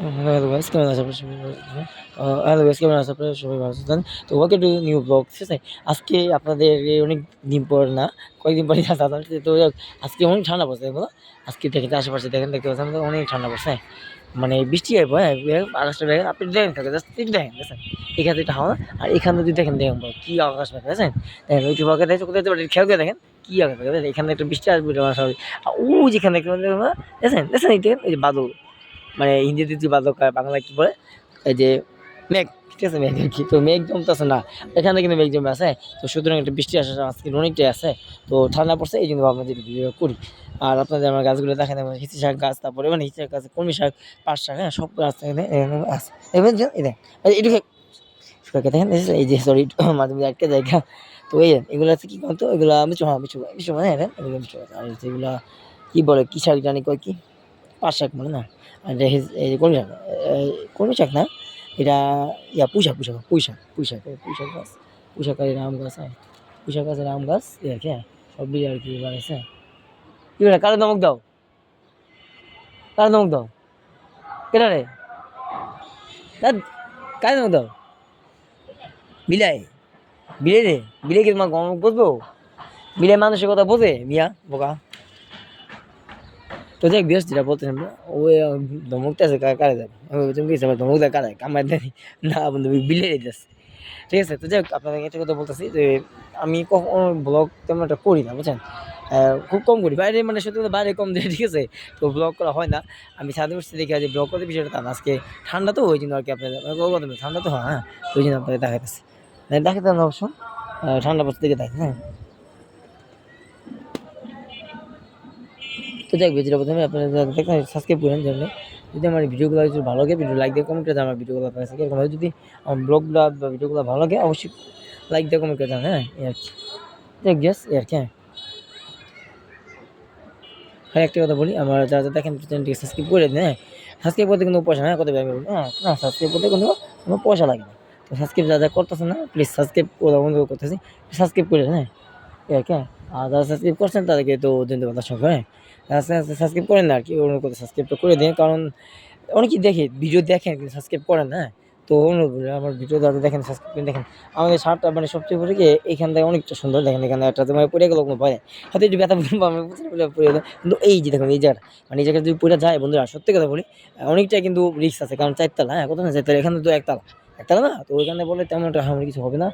Hello guys, কেমন আছেন আপনারা সবাই? হ্যালো গাইস, কেমন আছেন আপনারা সবাই? ভালো আছেন? তো ওয়েলকাম টু নিউ ব্লগ। ঠিক আছে? আজকে আপনাদের অনেক দিন পর না, কয়েকদিন পরই আসা হচ্ছে। তো যাই হোক, আজকে অনেক ঠান্ডা পড়ছে এগুলো। আজকে দেখেন আশেপাশে দেখেন, দেখতে পাচ্ছেন অনেক ঠান্ডা পড়ছে। হ্যাঁ? মানে বৃষ্টি আইব, হ্যাঁ? আকাশটা দেখেন, আপনি দেখেন থাকে জাস্ট একটু দেখেন, দেখছেন? এখানে একটা হাওয়া আর এখানে যদি দেখেন, দেখেন ভাই কি আকাশ দেখেন, দেখছেন? দেখেন ওই যে বলকে দেখছেন কোথায় যেতে খেয়াল করে দেখেন, কি আকাশ দেখেন? এখানে একটা বৃষ্টি আসবে এটা আমার স্বাভাবিক। আর ওই যেখানে দেখেন, দেখছেন? দেখছেন এই যে বাদল, মানে হিন্দিতে যে বাদল কয়, বাংলায় কি বলে? এই যে মেঘ, ঠিক আছে? মেঘ আরকি। তো মেঘ জমতেছে না। এখানে কিন্তু মেঘ জমে আছে। তো সুতরাং একটা বৃষ্টি আসার আজকে অনেকটাই আছে। তো ঠান্ডা পড়ছে এইজন্য ভাবলাম যে একটু ভিডিও করি। আর আপনাদের আমার গাছগুলো দেখেন, যেমন হিচি শাক গাছ, তারপরে মানে হিচি শাক গাছ, কলমি শাক, পাট শাক, হ্যাঁ? সব গাছ এখানে এরকম আছে। দেখবেন যে এই দেখেন, এই এটুকু শুকাকে দেখেন, এই যে সরি মাঝে মধ্যে আটকে জায়গা। তো এই এগুলো আছে কি বলতো? এগুলা মিচু, হ্যাঁ মিচু, মিচু মানে হ্যাঁ, এগুলো মিচু গাছ। আর যেগুলা কি বলে, কি শাক জানি কয় কি? পাট শাক বলে না? আর এই যে কলমি শাক, কলমি শাক না, এটা পুঁই শাক গাছ, পুঁই শাক আর এটা আম গাছ, হ্যাঁ? পুঁই শাক গাছ আর আম গাছ এই আরকি, হ্যাঁ? সব মিলিয়ে আরকি বানাইছে। কি বলে, কারে ধমক দাও? কারে ধমক দাও? কেডারে? ধ্যাৎ, কারে ধমক দাও? বিলাই? বিলাই রে? বিলাই কি তোমার ধমক বুঝবো? বিলাই মানুষের কথা বোঝে মিয়া, বোকা? তো যাই হোক, বিয়াস যেটা বলতেছেন, ও ধমকটা আছে কারে দেয়? তুমি কি হিসাবে ধমক দেয় কারে? কামাই দেয়? না বন্ধু, বিলাই দিতেছে। ঠিক আছে? তো যাই হোক, আপনাদেরকে একটা কথা বলতেছি যে আমি কখনো ব্লগ তেমন একটা করি না, বুঝছেন? খুব কম করি। বাইরে মানে সত্যি কথা বাইরে কম দেয়, ঠিক আছে? তো ব্লগ করা হয় না। আমি ছাদে উঠছি দেখি যে ব্লগ করতে বিষয়টা তা না। আজকে ঠান্ডা তো ওইজন্য আরকি আপনাদের ঠান্ডা তো হয়, হ্যাঁ? তো ওইজন্য আপনাদের দেখাইতেছে। দেখাইতে না অবশ্য। ঠান্ডা পড়ছে দেখে দেখাই, হ্যাঁ? তো যাই হোক, যেটা প্রথমে আপনারা যারা দেখেন সাবস্ক্রাইব করেন জানলে। যদি আমার ভিডিওগুলো যদি ভালো লাগে, ভিডিও লাইক দিয়ে কমেন্ট করে দেন আমার ভিডিওগুলো আপনার কাছে কেরকম হয়। যদি আমার ব্লগগুলা বা ভিডিওগুলো ভালো লাগে অবশ্যই লাইক দিয়ে কমেন্ট করে দেন, হ্যাঁ? এই আরকি। যাক গেস এই আরকি, হ্যাঁ? আর একটা কথা বলি, আমার যারা দেখেন চ্যানেলটিকে সাবস্ক্রাইব করে দেন, হ্যাঁ? সাবস্ক্রাইব করতে কিন্তু পয়সা না, কথা আমি বলবো, হ্যাঁ? না সাবস্ক্রাইব করতে কিন্তু কোনো পয়সা লাগে না। তো সাবস্ক্রাইব যারা করতেছেন না, প্লিজ সাবস্ক্রাইব করা অনুরোধ করতেছি। সাবস্ক্রাইব করে দেন, হ্যাঁ? এই আরকি, হ্যাঁ? আর যারা সাবস্ক্রাইব করছেন তাদেরকে তো ধন্যবাদ অসংখ্য, হ্যাঁ? যারা সাবস্ক্রাইব করেন না আরকি, অনুরোধ করতে সাবস্ক্রাইবটা করে দিন। কারণ অনেকেই দেখে, ভিডিও দেখেন কিন্তু সাবস্ক্রাইব করেন না, হ্যাঁ? তো অনুরোধ করি আমার ভিডিও যারা দেখেন সাবস্ক্রাইব করে দেখেন। আমাদের শার্টটা মানে সবচেয়ে বড় কি এইখানটায় অনেকটা সুন্দর, দেখেন এখানে একটা তোমার পড়ে গেল কোনো ভয় নাই। হয়তো একটু ব্যথা পাবে পড়ে গেল। কিন্তু এই যে দেখুন এই জায়গাটা, মানে এই জায়গায় যদি পড়ে যায় বন্ধুরা, সত্যি কথা বলি, অনেকটাই কিন্তু রিস্ক আছে। কারণ ৪ তলা, হ্যাঁ? কত না ৪ তলা, এখানে তো ১ তলা। ১ তলা না? তো ওইখানে বললে তেমন একটা হামার কিছু হবে না।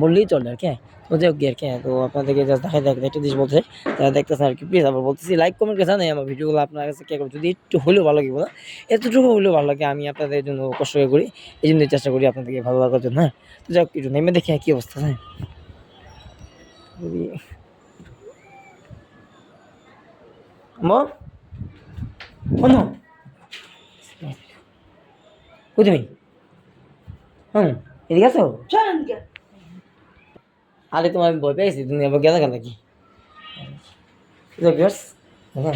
বললেই চলে আরকি, হ্যাঁ? তো যাই হোক আরকি, হ্যাঁ? তো আপনাদেরকে জাস্ট দেখাই একটা জিনিস বলতে, যারা দেখতেছেন আরকি, প্লিজ আবার বলতেছি লাইক কমেন্ট করে জানাই আমার ভিডিওগুলো আপনার কাছে কেমন, যদি একটু হলেও ভালো লাগে বলা। এতটুকু হলেও ভালো লাগে, আমি আপনাদের জন্য কষ্ট করে করি। এজন্যই চেষ্টা করি আপনাদেরকে ভালো লাগার জন্য, হ্যাঁ? তো যাই হোক, একটু নেমে দেখি কি অবস্থা, হ্যাঁ? যদি আম্মু, অনু, কই তুমি? হুম, এদিকে আছো? আরে তোমার আমি ভয় পেয়ে গেছি, তুমি আবার গেলা কেন নাকি? যাক ভিউয়ার্স, দেখেন